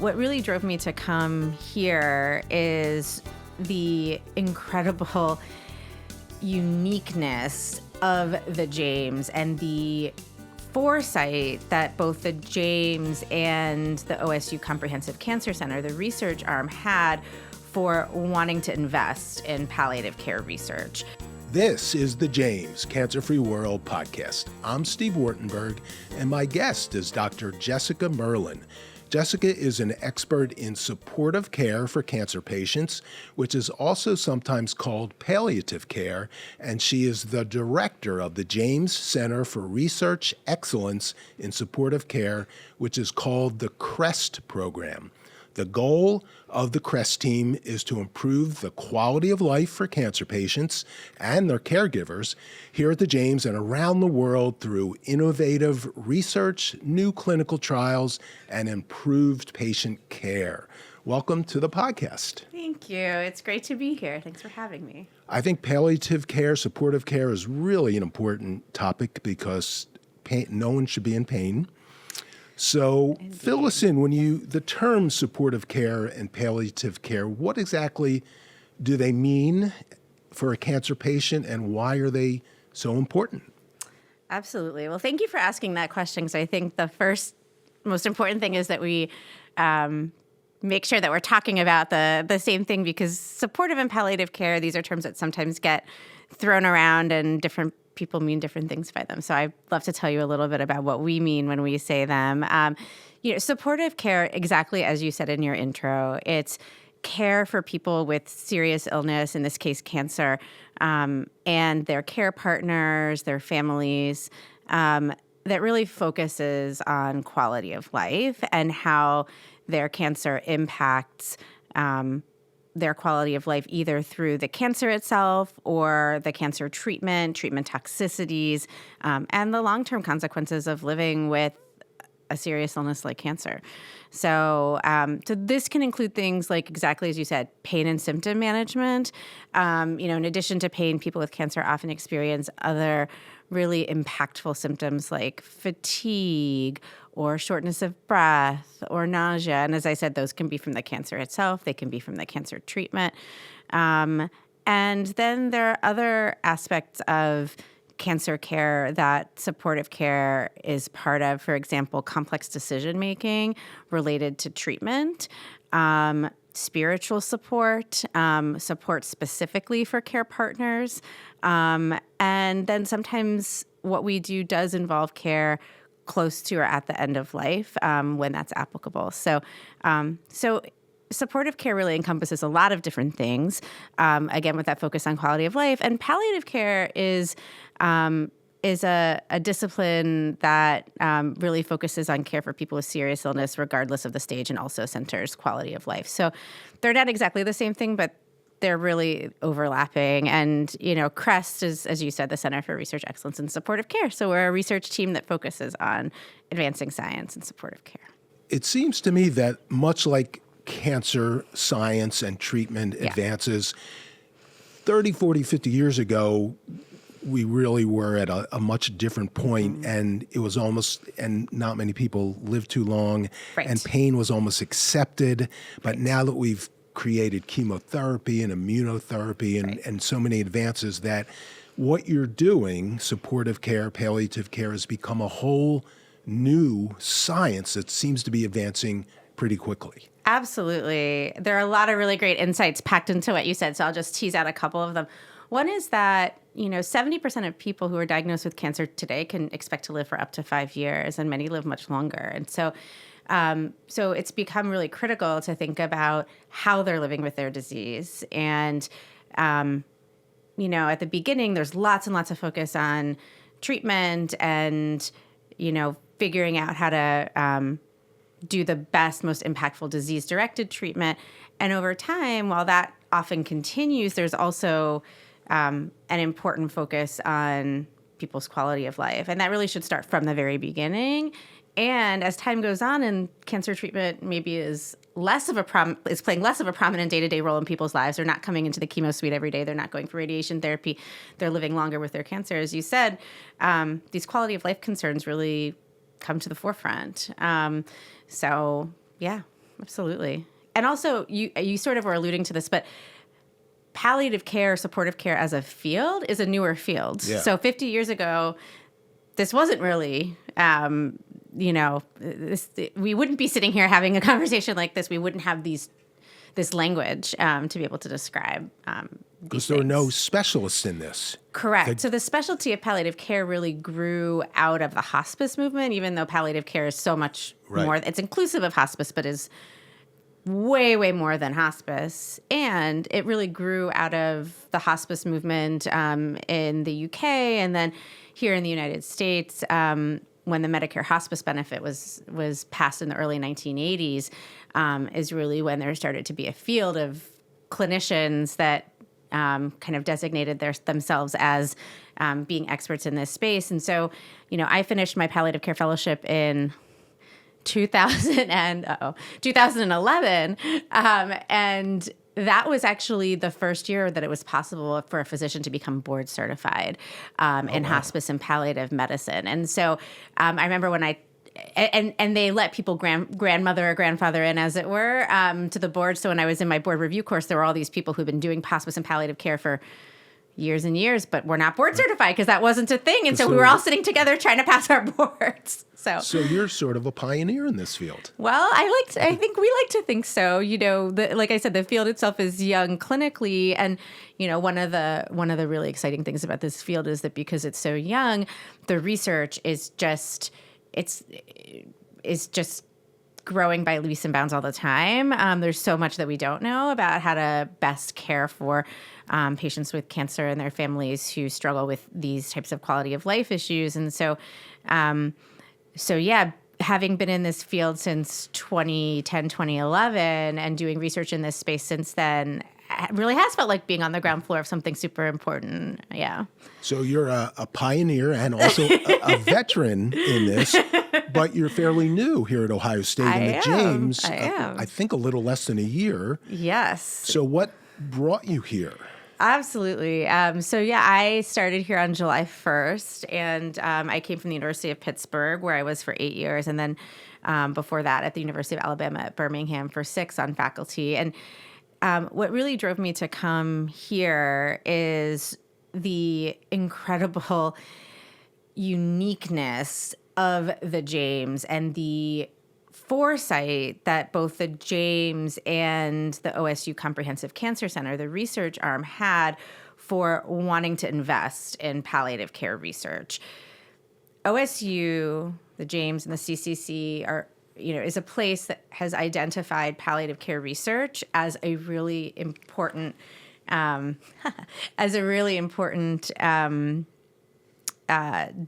What really drove me to come here is the incredible uniqueness of the James and the foresight that both the James and the OSU Comprehensive Cancer Center, the research arm, had for wanting to invest in palliative care research. This is the James Cancer-Free World podcast. I'm Steve Wartenberg, and my guest is Dr. Jessica Merlin. Jessica is an expert in supportive care for cancer patients, which is also sometimes called palliative care, and she is the director of the James Center for Research Excellence in Supportive Care, which is called the CREST program. The goal of the CREST team is to improve the quality of life for cancer patients and their caregivers here at the James and around the world through innovative research, new clinical trials, and improved patient care. Welcome to the podcast. Thank you. It's great to be here. Thanks for having me. I think palliative care, supportive care is really an important topic because no one should be in pain. So Indeed. Fill us in, the terms supportive care and palliative care, what exactly do they mean for a cancer patient and why are they so important? Absolutely. Well, thank you for asking that question, because I think the first most important thing is that we make sure that we're talking about the same thing, because supportive and palliative care, these are terms that sometimes get thrown around and different people mean different things by them. So I'd love to tell you a little bit about what we mean when we say them. Supportive care, exactly as you said in your intro, it's care for people with serious illness, in this case, cancer, and their care partners, their families, that really focuses on quality of life and how their cancer impacts their quality of life, either through the cancer itself or the cancer treatment toxicities, and the long-term consequences of living with a serious illness like cancer. So this can include things like, exactly as you said, pain and symptom management. In addition to pain, people with cancer often experience other really impactful symptoms like fatigue or shortness of breath or nausea. And as I said, those can be from the cancer itself. They can be from the cancer treatment. And then there are other aspects of cancer care that supportive care is part of. For example, complex decision-making related to treatment, spiritual support, support specifically for care partners. And then sometimes what we do does involve care close to or at the end of life when that's applicable. So supportive care really encompasses a lot of different things, again, with that focus on quality of life. And palliative care is a discipline that really focuses on care for people with serious illness, regardless of the stage, and also centers quality of life. So they're not exactly the same thing, but they're really overlapping. And, CREST is, as you said, the Center for Research Excellence in Supportive Care. So we're a research team that focuses on advancing science and supportive care. It seems to me that much like cancer science and treatment advances, 30, 40, 50 years ago, we really were at a much different point, and it was and not many people lived too long, right. And pain was almost accepted. But now that we've created chemotherapy and immunotherapy and so many advances, that what you're doing, supportive care, palliative care, has become a whole new science that seems to be advancing pretty quickly. Absolutely. There are a lot of really great insights packed into what you said, so I'll just tease out a couple of them. One is that, 70% of people who are diagnosed with cancer today can expect to live for up to 5 years, and many live much longer. And so it's become really critical to think about how they're living with their disease. And, at the beginning, there's lots and lots of focus on treatment and, figuring out how to do the best, most impactful disease-directed treatment. And over time, while that often continues, there's also an important focus on people's quality of life. And that really should start from the very beginning. And as time goes on and cancer treatment maybe is playing less of a prominent day-to-day role in people's lives, they're not coming into the chemo suite every day, they're not going for radiation therapy, they're living longer with their cancer. As you said, these quality of life concerns really come to the forefront. So, yeah. absolutely. And also, you sort of were alluding to this, but palliative care, supportive care as a field is a newer field. Yeah. So 50 years ago, this wasn't really, we wouldn't be sitting here having a conversation like this. We wouldn't have this language to be able to describe Because there are no specialists in this. Correct. So the specialty of palliative care really grew out of the hospice movement, even though palliative care is so much more. It's inclusive of hospice, but is way, way more than hospice. And it really grew out of the hospice movement in the UK and then here in the United States. When the Medicare hospice benefit was passed in the early 1980s, is really when there started to be a field of clinicians that kind of designated themselves as being experts in this space. And so, I finished my palliative care fellowship in 2011, and that was actually the first year that it was possible for a physician to become board certified in hospice and palliative medicine. And so I remember when and they let people grandmother or grandfather in, as it were, to the board. So when I was in my board review course, there were all these people who've been doing hospice and palliative care for years and years, but we're not board certified because that wasn't a thing. And so we were all sitting together trying to pass our boards. So you're sort of a pioneer in this field. Well, I think we like to think so. Like I said, the field itself is young clinically, and one of the really exciting things about this field is that because it's so young, the research is just growing by leaps and bounds all the time. There's so much that we don't know about how to best care for patients with cancer and their families who struggle with these types of quality of life issues. And so, having been in this field since 2010, 2011 and doing research in this space since then, it really has felt like being on the ground floor of something super important. Yeah. So you're a pioneer and also a veteran in this, but you're fairly new here at Ohio State and at James. I am. I think a little less than a year. Yes. So what brought you here? Absolutely. I started here on July 1st, and I came from the University of Pittsburgh, where I was for 8 years, and then before that at the University of Alabama at Birmingham for 6 on faculty. And what really drove me to come here is the incredible uniqueness of the James and the foresight that both the James and the OSU Comprehensive Cancer Center, the research arm, had for wanting to invest in palliative care research. OSU, the James, and the CCC is a place that has identified palliative care research as a really important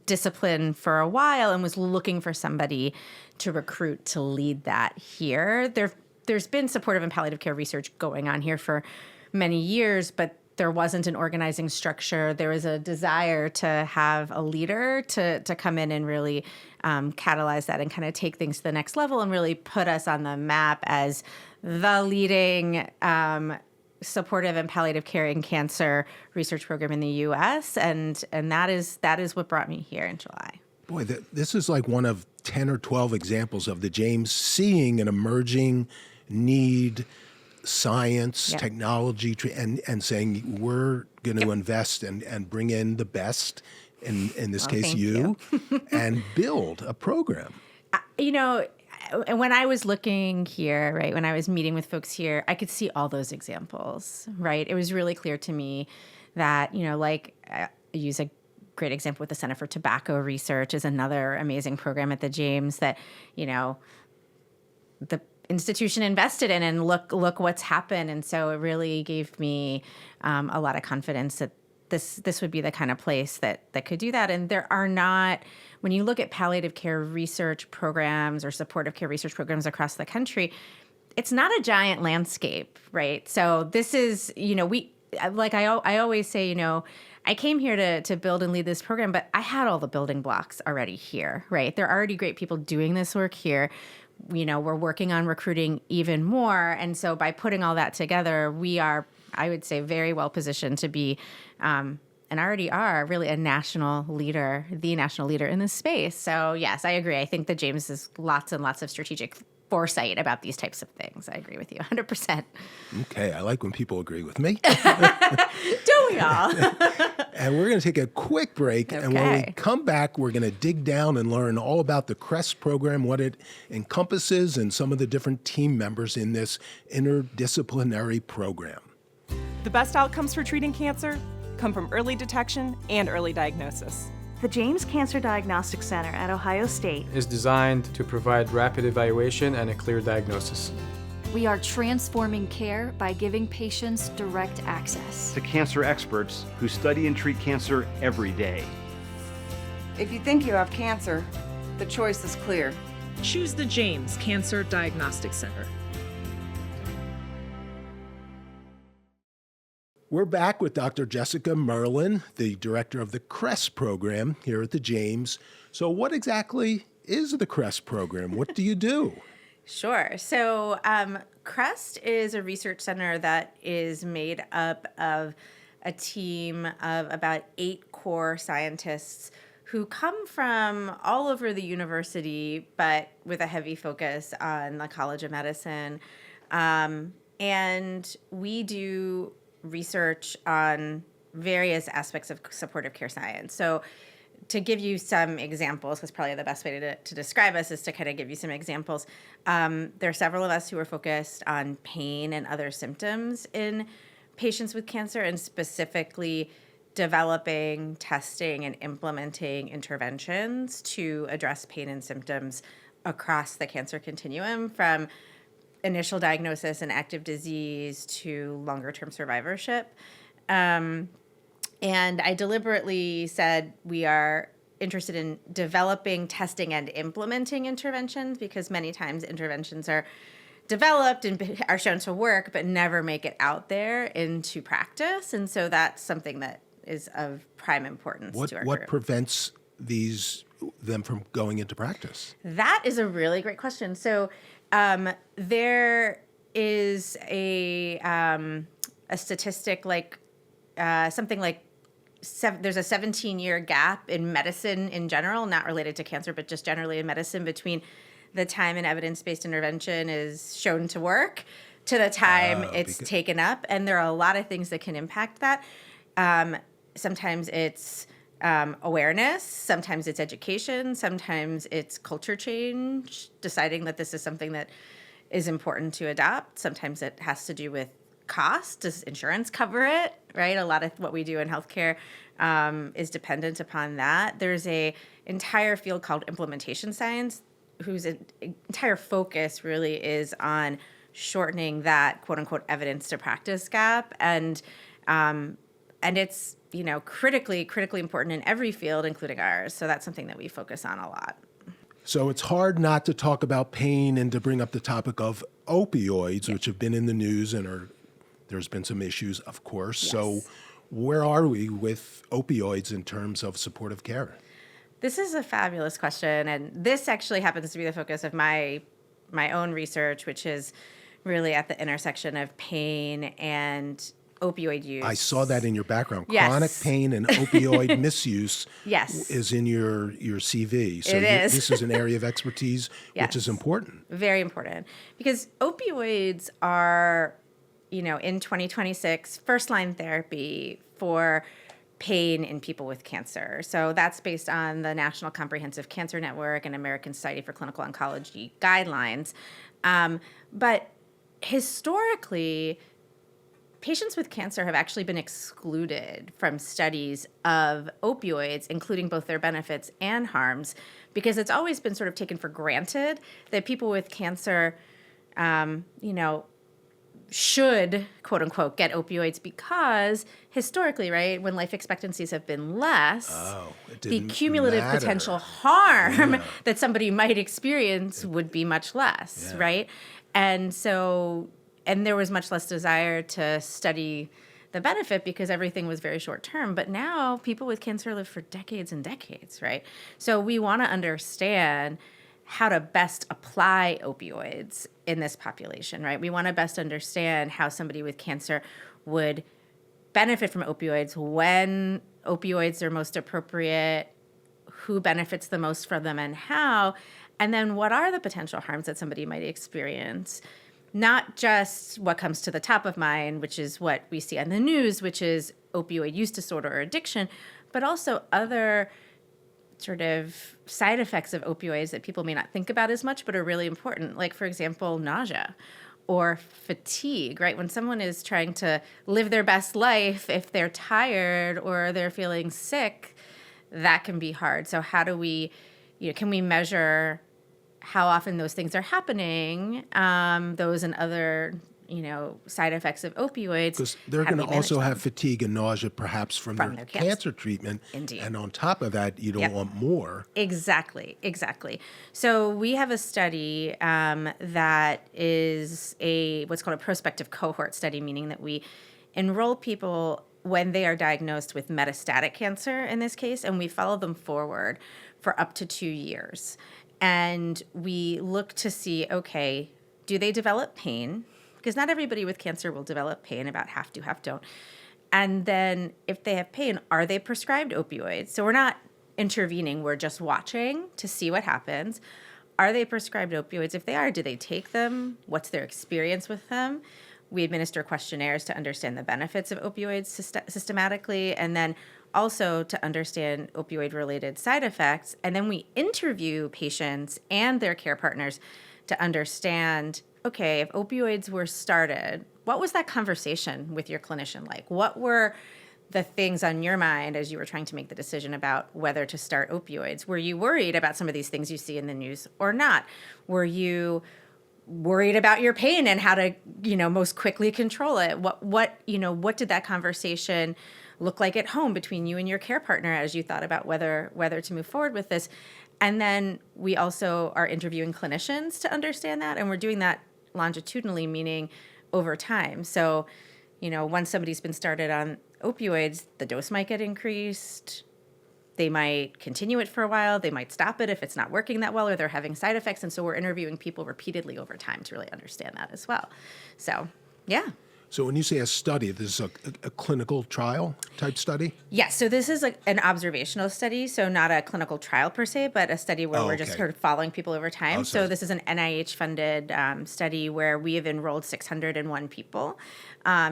discipline for a while, and was looking for somebody to recruit to lead that here. There's been supportive and palliative care research going on here for many years, but there wasn't an organizing structure. There was a desire to have a leader to come in and really catalyze that and kind of take things to the next level and really put us on the map as the leading supportive and palliative care in cancer research program in the U.S. And that is what brought me here in July. Boy, this is like one of 10 or 12 examples of the James seeing an emerging need, science, technology, and saying we're going to invest and bring in the best, in this case you, and build a program. When I was looking here, right, when I was meeting with folks here, I could see all those examples, right? It was really clear to me that, I use a great example with the Center for Tobacco Research is another amazing program at the James that, the institution invested in, and look what's happened. And so it really gave me a lot of confidence that this would be the kind of place that could do that. And there are not, when you look at palliative care research programs or supportive care research programs across the country, it's not a giant landscape, right? So this is, I always say, I came here to build and lead this program, but I had all the building blocks already here, right? There are already great people doing this work here. We're working on recruiting even more. And so by putting all that together, we are, I would say, very well positioned to be, and already are, really the national leader in this space. So yes, I agree. I think the James is lots and lots of strategic foresight about these types of things. I agree with you 100%. Okay, I like when people agree with me. Don't we all? And we're going to take a quick break. And when we Okay. come back, we're going to dig down and learn all about the CREST program, what it encompasses, and some of the different team members in this interdisciplinary program. The best outcomes for treating cancer come from early detection and early diagnosis. The James Cancer Diagnostic Center at Ohio State is designed to provide rapid evaluation and a clear diagnosis. We are transforming care by giving patients direct access to cancer experts who study and treat cancer every day. If you think you have cancer, the choice is clear. Choose the James Cancer Diagnostic Center. We're back with Dr. Jessica Merlin, the director of the CREST program here at the James. So what exactly is the CREST program? What do you do? Sure. So CREST is a research center that is made up of a team of about 8 core scientists who come from all over the university, but with a heavy focus on the College of Medicine. And we do research on various aspects of supportive care science. So to give you some examples, because probably the best way to describe us is to kind of give you some examples. There are several of us who are focused on pain and other symptoms in patients with cancer, and specifically developing, testing, and implementing interventions to address pain and symptoms across the cancer continuum, from initial diagnosis and active disease to longer-term survivorship. And I deliberately said we are interested in developing, testing, and implementing interventions, because many times interventions are developed and are shown to work, but never make it out there into practice. And so that's something that is of prime importance to our What group. prevents them from going into practice? That is a really great question. So there is a statistic like something like there's a 17-year gap in medicine in general, not related to cancer, but just generally in medicine, between the time an evidence-based intervention is shown to work to the time it's taken up. And there are a lot of things that can impact that. Sometimes it's awareness, sometimes it's education, sometimes it's culture change, deciding that this is something that is important to adopt. Sometimes it has to do with cost. Does insurance cover it, right? A lot of what we do in healthcare is dependent upon that. There's a entire field called implementation science, whose entire focus really is on shortening that quote unquote evidence to practice gap. And it's, critically important in every field, including ours. So that's something that we focus on a lot. So it's hard not to talk about pain and to bring up the topic of opioids, which have been in the news and there's been some issues, of course. Yes. So where are we with opioids in terms of supportive care? This is a fabulous question, and this actually happens to be the focus of my own research, which is really at the intersection of pain and opioid use. I saw that in your background. Yes. Chronic pain and opioid misuse Yes. is in your CV. So It is. This is an area of expertise, Yes. which is important. Very important, because opioids are, in 2026, first-line therapy for pain in people with cancer. So that's based on the National Comprehensive Cancer Network and American Society for Clinical Oncology guidelines. But historically, patients with cancer have actually been excluded from studies of opioids, including both their benefits and harms, because it's always been sort of taken for granted that people with cancer, should, quote unquote, get opioids, because historically, right, when life expectancies have been less, it the didn't cumulative matter. potential harm that somebody might experience would be much less, right? And so, and there was much less desire to study the benefit because everything was very short term. But now people with cancer live for decades and decades, right? So we want to understand how to best apply opioids in this population, right? We want to best understand how somebody with cancer would benefit from opioids, when opioids are most appropriate, who benefits the most from them and how, and then what are the potential harms that somebody might experience. Not just what comes to the top of mind, which is what we see on the news, which is opioid use disorder or addiction, but also other sort of side effects of opioids that people may not think about as much, but are really important. Like, for example, nausea or fatigue, right? When someone is trying to live their best life, if they're tired or they're feeling sick, that can be hard. So how do we, can we measure how often those things are happening, those and other, side effects of opioids? Because they're going to also have fatigue and nausea perhaps from their cancer treatment. Indeed. And on top of that, you don't want more. Exactly. So we have a study that is what's called a prospective cohort study, meaning that we enroll people when they are diagnosed with metastatic cancer in this case, and we follow them forward for up to 2 years. And we look to see, okay, do they develop pain? Because not everybody with cancer will develop pain, about half do, half don't. And then if they have pain, are they prescribed opioids? So we're not intervening, we're just watching to see what happens. Are they prescribed opioids? If they are, do they take them? What's their experience with them? We administer questionnaires to understand the benefits of opioids systematically, and then also to understand opioid-related side effects. And then we interview patients and their care partners to understand, okay, if opioids were started, what was that conversation with your clinician like? What were the things on your mind as you were trying to make the decision about whether to start opioids? Were you worried about some of these things you see in the news or not? Were you worried about your pain and how to, most quickly control it? What did that conversation look like at home between you and your care partner as you thought about whether to move forward with this? And then we also are interviewing clinicians to understand that, and we're doing that longitudinally, meaning over time. So, once somebody's been started on opioids, the dose might get increased. They might continue it for a while. They might stop it if it's not working that well or they're having side effects. And so we're interviewing people repeatedly over time to really understand that as well. So, yeah. So when you say a study, this is a clinical trial type study? Yes. So this is an observational study. So not a clinical trial per se, but a study where we're just sort of following people over time. So this is an NIH-funded study where we have enrolled 601 people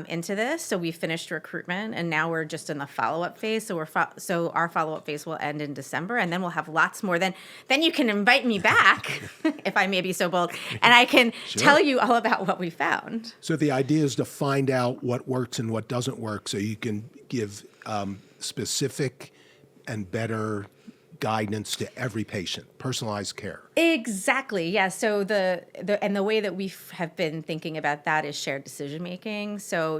into this. So we finished recruitment, and now we're just in the follow-up phase. So so our follow-up phase will end in December, and then we'll have lots more. Then you can invite me back, if I may be so bold, and I can tell you all about what we found. So the idea is to find out what works and what doesn't work, so you can give specific and better guidance to every patient, personalized care. Exactly. Yeah. So the way that we have been thinking about that is shared decision making. So,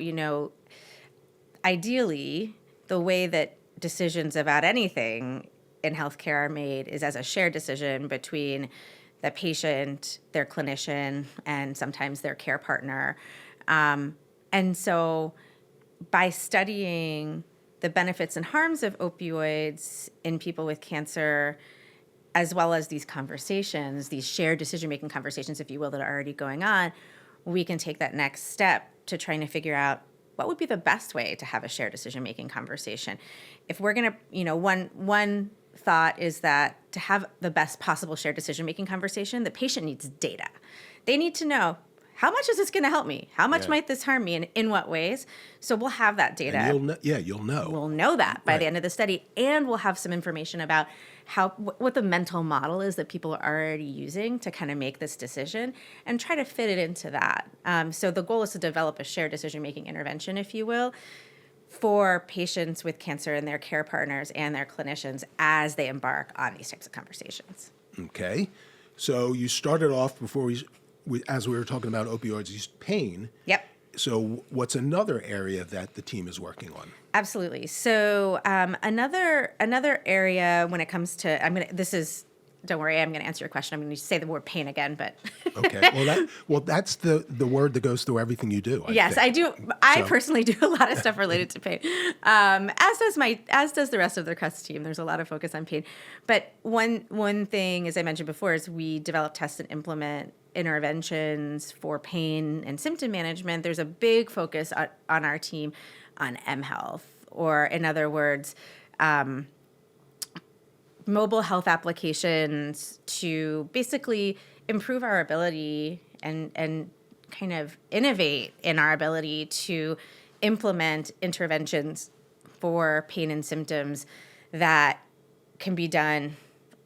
ideally, the way that decisions about anything in healthcare are made is as a shared decision between the patient, their clinician, and sometimes their care partner. And so by studying the benefits and harms of opioids in people with cancer, as well as these conversations, these shared decision-making conversations, if you will, that are already going on, we can take that next step to trying to figure out what would be the best way to have a shared decision-making conversation. If we're going to, one thought is that to have the best possible shared decision-making conversation, the patient needs data. They need to know, how much is this going to help me? How much might this harm me, and in what ways? So we'll have that data. And you'll know. We'll know that by the end of the study, and we'll have some information about what the mental model is that people are already using to kind of make this decision, and try to fit it into that. So the goal is to develop a shared decision-making intervention, if you will, for patients with cancer and their care partners and their clinicians as they embark on these types of conversations. Okay. So you started off before as we were talking about opioids, pain. Yep. So what's another area that the team is working on? Absolutely. So another area when it comes to, don't worry, I'm going to answer your question. I'm going to say the word pain again, but. Okay. Well, that's the word that goes through everything you do. I do. I personally do a lot of stuff related to pain, as does the rest of the CRUST team. There's a lot of focus on pain. But one thing, as I mentioned before, is we develop, test, and implement interventions for pain and symptom management. There's a big focus on our team on mHealth, or in other words, mobile health applications to basically improve our ability and kind of innovate in our ability to implement interventions for pain and symptoms that can be done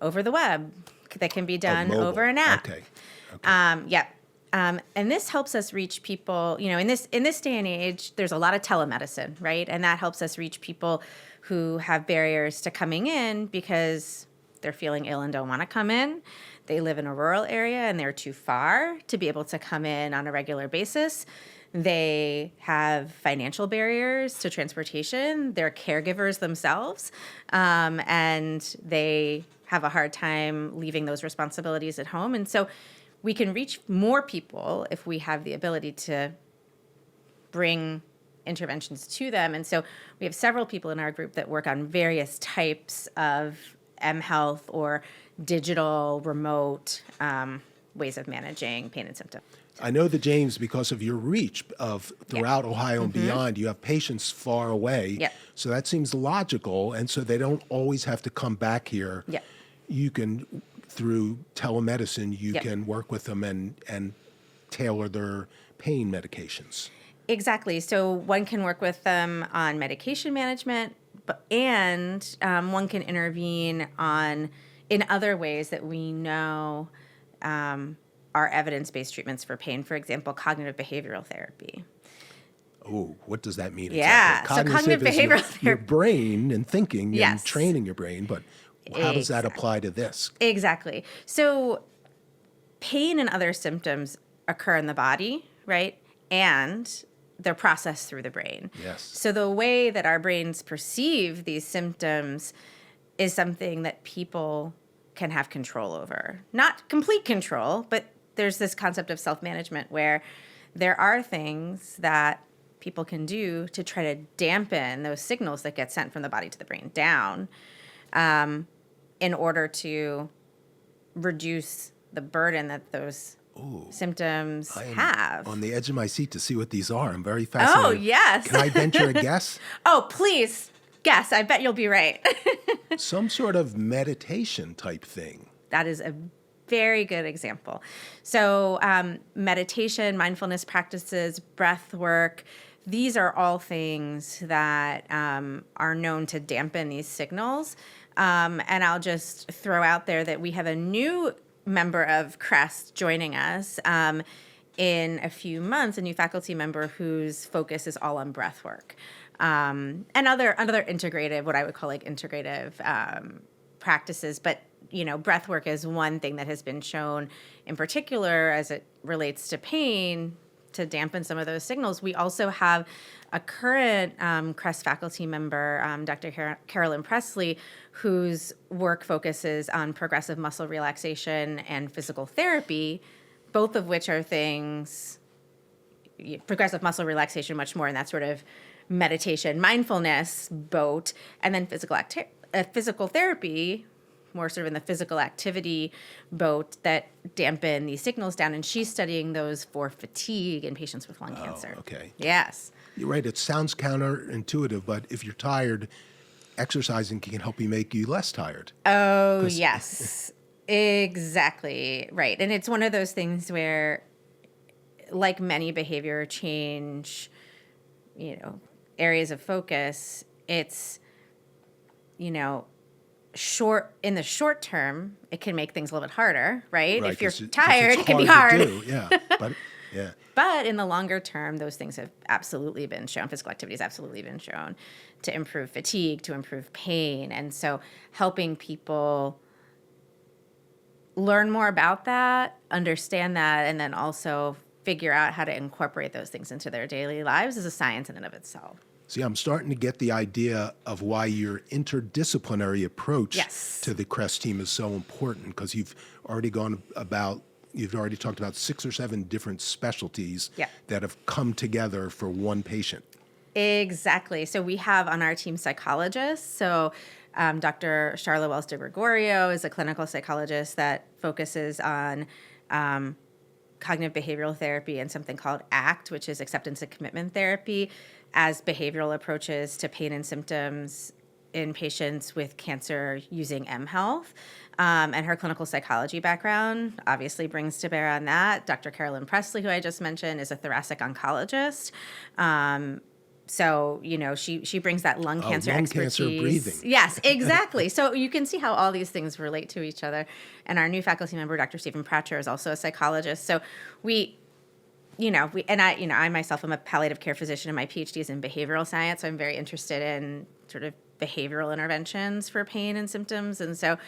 over the web, that can be done over an app. Okay. And this helps us reach people, in this day and age, there's a lot of telemedicine, right? And that helps us reach people who have barriers to coming in because they're feeling ill and don't want to come in. They live in a rural area and they're too far to be able to come in on a regular basis. They have financial barriers to transportation. They're caregivers themselves, and they have a hard time leaving those responsibilities at home. And so we can reach more people if we have the ability to bring interventions to them. And so we have several people in our group that work on various types of mHealth or digital remote ways of managing pain and symptoms. I know the James, because of your reach of throughout Ohio and beyond, you have patients far away. Yep. So that seems logical. And so they don't always have to come back here. Yep. You can, through telemedicine, you Yep. can work with them and tailor their pain medications. Exactly. So one can work with them on medication management, and one can intervene in other ways that we know are evidence-based treatments for pain. For example, cognitive behavioral therapy. Oh, what does that mean Yeah, exactly? so cognitive is behavioral your therapy. brain and thinking Yes. and training your brain, but how does that apply to this? Exactly. So pain and other symptoms occur in the body, right? And they're processed through the brain. Yes. So the way that our brains perceive these symptoms is something that people can have control over. Not complete control, but there's this concept of self-management where there are things that people can do to try to dampen those signals that get sent from the body to the brain down, in order to reduce the burden that those symptoms have. On the edge of my seat to see what these are. I'm very fascinated. Oh, yes. Can I venture a guess? Oh, please. Guess. I bet you'll be right. Some sort of meditation type thing. That is a very good example. So meditation, mindfulness practices, breath work, these are all things that are known to dampen these signals. And I'll just throw out there that we have a new member of CREST joining us in a few months, a new faculty member whose focus is all on breath work. And other integrative, what I would call like integrative practices. But, breath work is one thing that has been shown in particular as it relates to pain to dampen some of those signals. We also have a current CREST faculty member, Dr. Carolyn Presley, whose work focuses on progressive muscle relaxation and physical therapy, both of which are things, progressive muscle relaxation much more in that sort of meditation, mindfulness boat, and then physical therapy, more sort of in the physical activity boat that dampen these signals down. And she's studying those for fatigue in patients with lung cancer. Okay. Yes. You're right. It sounds counterintuitive, but if you're tired, exercising can help make you less tired. Oh, yes. Exactly. Right. And it's one of those things where, like many behavior change, areas of focus, it's, in the short term, it can make things a little bit harder, right? If you're tired, it can be hard. Yeah. But yeah. But in the longer term, those things have absolutely been shown. Physical activity has absolutely been shown to improve fatigue, to improve pain. And so helping people learn more about that, understand that, and then also figure out how to incorporate those things into their daily lives is a science in and of itself. See, I'm starting to get the idea of why your interdisciplinary approach Yes. to the CREST team is so important, because you've already talked about 6 or 7 different specialties that have come together for one patient. Exactly. So we have on our team psychologists. So Dr. Charla Wells de Gregorio is a clinical psychologist that focuses on cognitive behavioral therapy and something called ACT, which is acceptance and commitment therapy, as behavioral approaches to pain and symptoms in patients with cancer using mHealth. And her clinical psychology background obviously brings to bear on that. Dr. Carolyn Presley, who I just mentioned, is a thoracic oncologist. So, she brings that lung cancer expertise. Cancer breathing. Yes, exactly. So you can see how all these things relate to each other. And our new faculty member, Dr. Stephen Pratcher, is also a psychologist. So I myself am a palliative care physician, and my PhD is in behavioral science. So I'm very interested in sort of behavioral interventions for pain and symptoms. And so,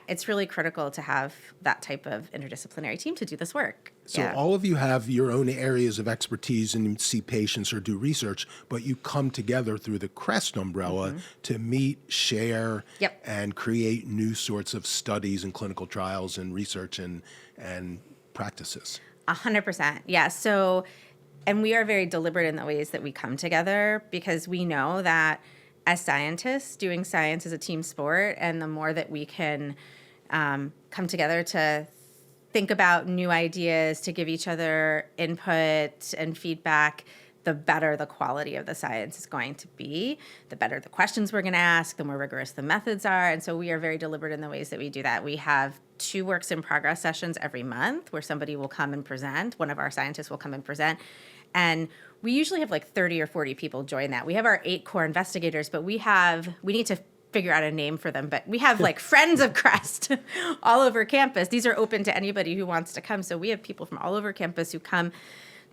it's really critical to have that type of interdisciplinary team to do this work. So all of you have your own areas of expertise and you see patients or do research, but you come together through the CREST umbrella to meet, share, and create new sorts of studies and clinical trials and research and practices. 100%. Yeah. So, and we are very deliberate in the ways that we come together, because we know that as scientists, doing science is a team sport, and the more that we can come together to think about new ideas, to give each other input and feedback, the better the quality of the science is going to be, the better the questions we're going to ask, the more rigorous the methods are. And so we are very deliberate in the ways that we do that. We have 2 works in progress sessions every month where somebody will come and present. One of our scientists will come and present. And we usually have like 30 or 40 people join that. We have our 8 core investigators, but we need to figure out a name for them, but we have like friends of CREST all over campus. These are open to anybody who wants to come. So we have people from all over campus who come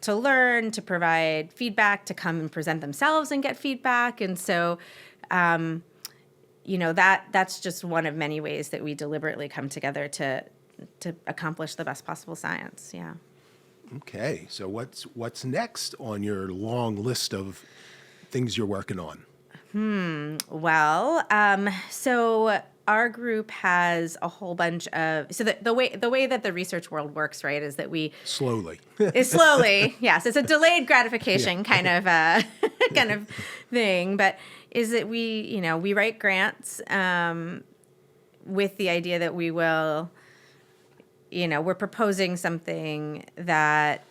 to learn, to provide feedback, to come and present themselves and get feedback. And so, that's just one of many ways that we deliberately come together to accomplish the best possible science. Yeah. Okay, so what's next on your long list of things you're working on? Well, so our group has a whole bunch of, so the way that the research world works, right, is that we slowly, yes, it's a delayed gratification kind of thing, but is that we write grants with the idea that we will, we're proposing something that,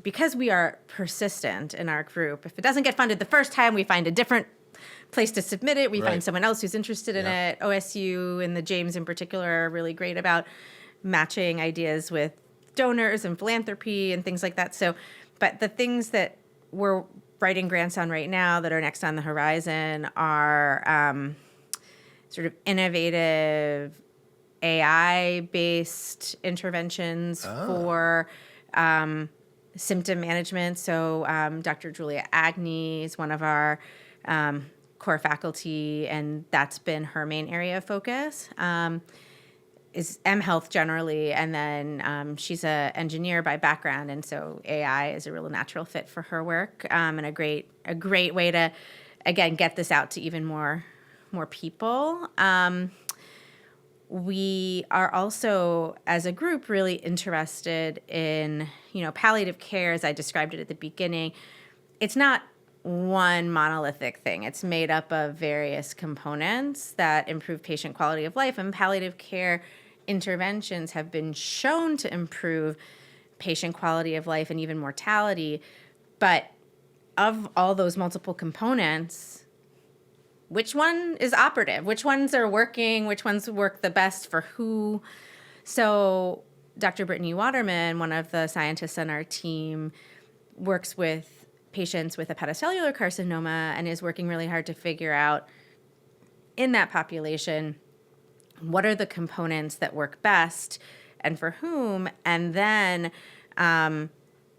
because we are persistent in our group, if it doesn't get funded the first time, we find a different place to submit it. We find someone else who's interested in it. OSU and the James in particular are really great about matching ideas with donors and philanthropy and things like that. So, but the things that we're writing grants on right now that are next on the horizon are sort of innovative AI-based interventions for symptom management. So Dr. Julia Agnew is one of our core faculty, and that's been her main area of focus, is mHealth generally. And then she's an engineer by background, and so AI is a real natural fit for her work, and a great way to, again, get this out to even more people. We are also, as a group, really interested in, palliative care, as I described it at the beginning. It's not one monolithic thing. It's made up of various components that improve patient quality of life, and palliative care interventions have been shown to improve patient quality of life and even mortality. But of all those multiple components, which one is operative? Which ones are working? Which ones work the best for who? So Dr. Brittany Waterman, one of the scientists on our team, works with patients with hepatocellular carcinoma and is working really hard to figure out, in that population, what are the components that work best and for whom, and then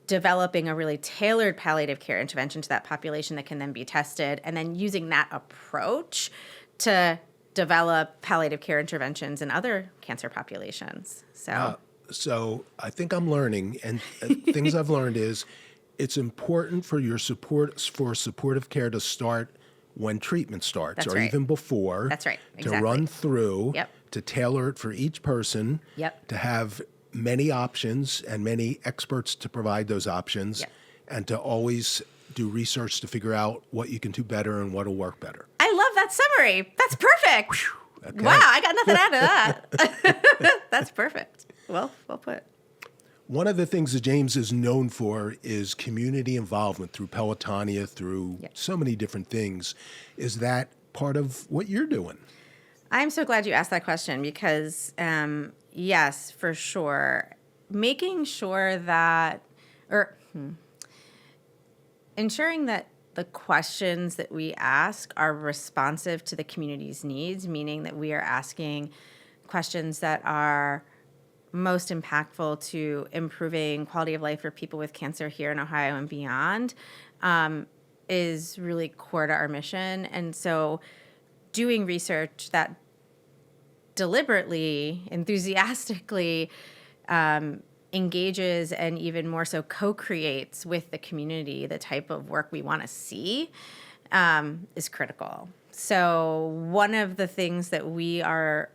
developing a really tailored palliative care intervention to that population that can then be tested, and then using that approach to develop palliative care interventions in other cancer populations. So I think I'm learning, and things I've learned is it's important for supportive care to start when treatment starts, or even before. That's right. Exactly. To run through, to tailor it for each person, to have many options and many experts to provide those options, and to always do research to figure out what you can do better and what will work better. I love that summary. That's perfect. Okay. Wow, I got nothing to add to that. That's perfect. Well put. One of the things that James is known for is community involvement through Pelotonia, through so many different things, is that part of what you're doing. I'm so glad you asked that question because, yes, for sure, making sure that, ensuring that the questions that we ask are responsive to the community's needs, meaning that we are asking questions that are most impactful to improving quality of life for people with cancer here in Ohio and beyond, is really core to our mission. And so doing research that deliberately, enthusiastically engages and even more so co-creates with the community the type of work we want to see is critical. So one of the things that we are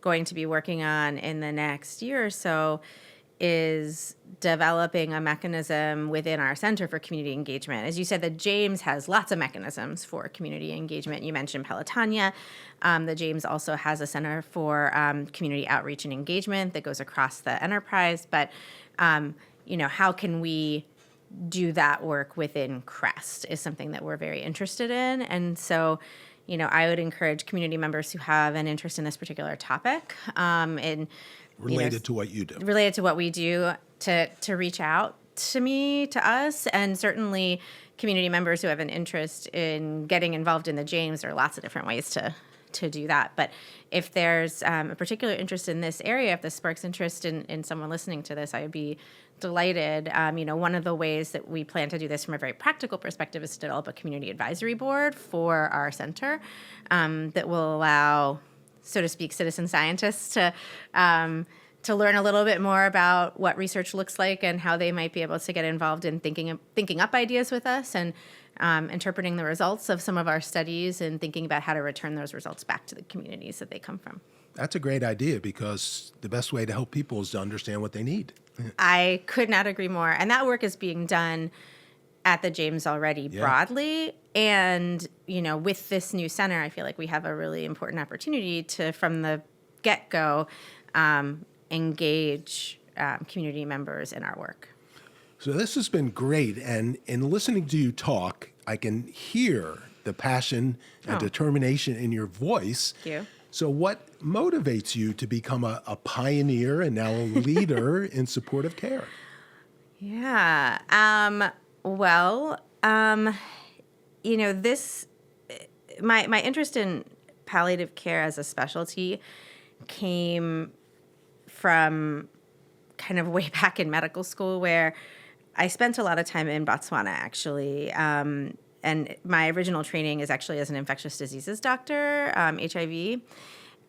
going to be working on in the next year or so is developing a mechanism within our Center for Community Engagement. As you said, the James has lots of mechanisms for community engagement. You mentioned Pelotonia. The James also has a Center for Community Outreach and Engagement that goes across the enterprise. But, how can we do that work within CREST is something that we're very interested in. And so, I would encourage community members who have an interest in this particular topic Related to what you do. Related to what we do to reach out to us, and certainly community members who have an interest in getting involved in the James. There are lots of different ways to do that. But if there's a particular interest in this area, if this sparks interest in someone listening to this, I would be delighted. One of the ways that we plan to do this from a very practical perspective is to develop a community advisory board for our center that will allow, so to speak, citizen scientists to learn a little bit more about what research looks like and how they might be able to get involved in thinking up ideas with us and interpreting the results of some of our studies and thinking about how to return those results back to the communities that they come from. That's a great idea because the best way to help people is to understand what they need. I could not agree more. And that work is being done at the James already broadly. And, with this new center, I feel like we have a really important opportunity to, from the get-go, engage community members in our work. So this has been great. And in listening to you talk, I can hear the passion and determination in your voice. Thank you. So what motivates you to become a pioneer and now a leader in supportive care? Yeah. My interest in palliative care as a specialty came from kind of way back in medical school, where I spent a lot of time in Botswana, actually. And my original training is actually as an infectious diseases doctor, HIV.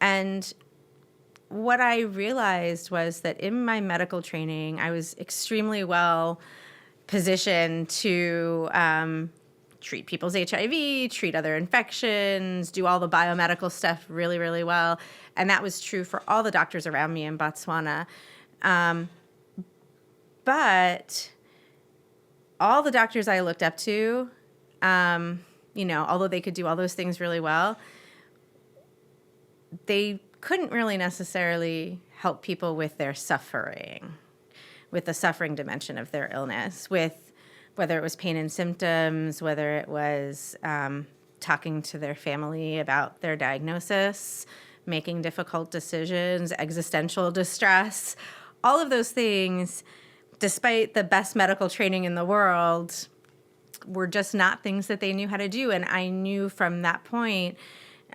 And what I realized was that in my medical training, I was extremely well positioned to treat people's HIV, treat other infections, do all the biomedical stuff really, really well. And that was true for all the doctors around me in Botswana. But all the doctors I looked up to, although they could do all those things really well, they couldn't really necessarily help people with their suffering, with the suffering dimension of their illness, with whether it was pain and symptoms, whether it was talking to their family about their diagnosis, making difficult decisions, existential distress, all of those things, despite the best medical training in the world, were just not things that they knew how to do. And I knew from that point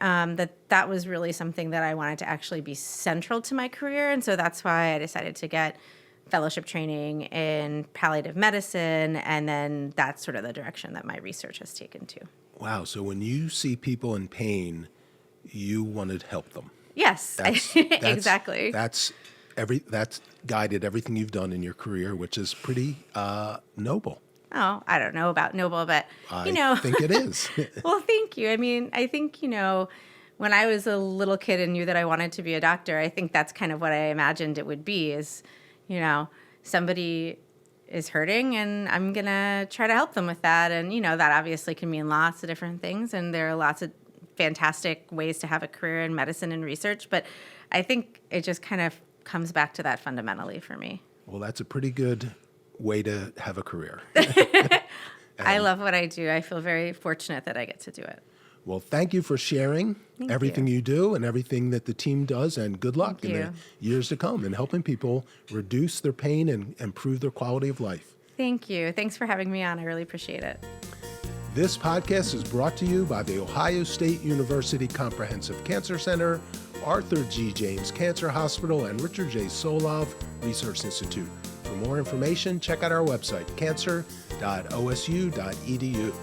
that was really something that I wanted to actually be central to my career. And so that's why I decided to get fellowship training in palliative medicine. And then that's sort of the direction that my research has taken to. Wow. So when you see people in pain, you want to help them. Yes, exactly. That's guided everything you've done in your career, which is pretty noble. Oh, I don't know about noble, but, I think it is. Well, thank you. I mean, I think, when I was a little kid and knew that I wanted to be a doctor, I think that's kind of what I imagined it would be is, somebody is hurting and I'm going to try to help them with that. And, that obviously can mean lots of different things. And there are lots of fantastic ways to have a career in medicine and research. But I think it just kind of comes back to that fundamentally for me. Well, that's a pretty good way to have a career. I love what I do. I feel very fortunate that I get to do it. Well, thank you for sharing everything you do and everything that the team does, and good luck in the years to come in helping people reduce their pain and improve their quality of life. Thank you. Thanks for having me on. I really appreciate it. This podcast is brought to you by the Ohio State University Comprehensive Cancer Center, Arthur G. James Cancer Hospital, and Richard J. Solove Research Institute. For more information, check out our website, cancer.osu.edu.